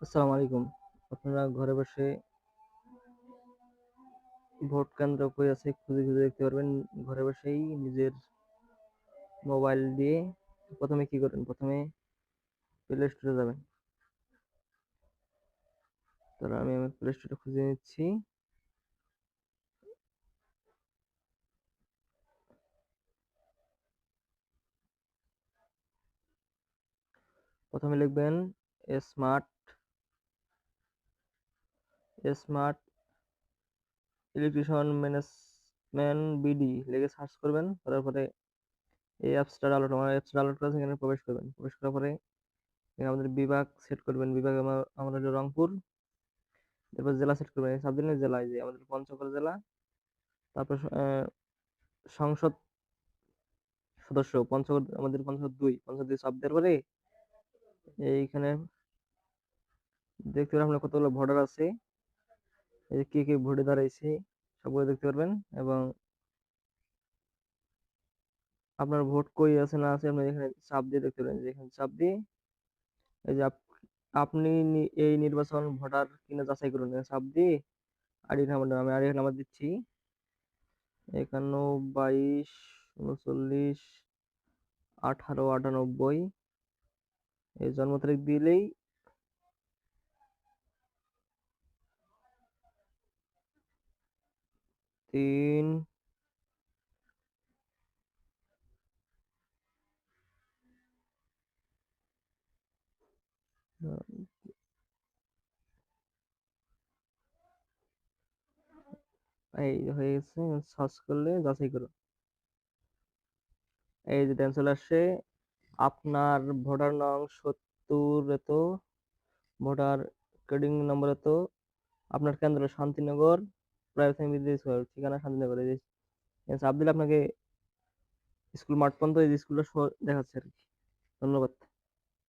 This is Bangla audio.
আসসালামু আলাইকুম। আপনারা ঘরে বসে ভোট কেন্দ্র কই আছে খুঁজে, খুঁজে দেখতে পারবেন। ঘরে বসেই নিজের মোবাইল দিয়ে ১ম এ কি করবেন? ১ম এ প্লে স্টোরে যাবেন। তাহলে আমি আমার প্লে স্টোরটা খুঁজে নিচ্ছি। ১ম এ লিখবেন smart smart electrician management BD লিখে সার্চ করবেন। করার পরে এই অ্যাপসটা আমার অ্যাপসটা ডাউনলোড করা আছে, এখানে প্রবেশ করবেন। প্রবেশ করার পরে এখানে আমাদের বিভাগ সেট করবেন। বিভাগ আমার হলো রংপুর। এরপর জেলা সেট করবেন। সাব দিলেন জেলায় যে আমাদের পঞ্চগড় জেলা। তারপর সংসদ সদস্য পঞ্চগড়, আমাদের পঞ্চগড় ২, পঞ্চগড় ২ চাপ দেওয়ার পরে এইখানে দেখতে পারেন আপনার কতগুলো ভোটার আছে। এই যে কে ভোটে দাঁড়াইছে সবগুলো দেখতে পারবেন, এবং আপনার ভোট কই আছে না আছে আপনি এখানে চাপ দিয়ে দেখতে পারেন। যে এখানে চাপ দিয়ে এই যে আপনি এই নির্বাচন ভোটার কিনা যাচাই করুন, এখানে চাপ দিয়ে আইডি নাম্বার, আমি আইডি নাম্বার দিচ্ছি ৫১, ২২, ৩৯, ১৮, ৯৮। এই জন্ম তারিখ দিলেই ৩, এই হয়ে গেছে। সার্চ করলে যাচাই করুন। এই যে দেন চলে আসছে আপনার ভোটার নং ৭০ এত, ভোটার ক্রেডিং নম্বর এত, আপনার কেন্দ্র শান্তিনগর প্রাইভেট বিদ্যালয় স্কুল, ঠিকানা শান্তিনগর। এই যে চাপ দিলে আপনাকে স্কুল মাঠ পর্যন্ত এই যে স্কুলটা দেখাচ্ছে আর কি। ধন্যবাদ।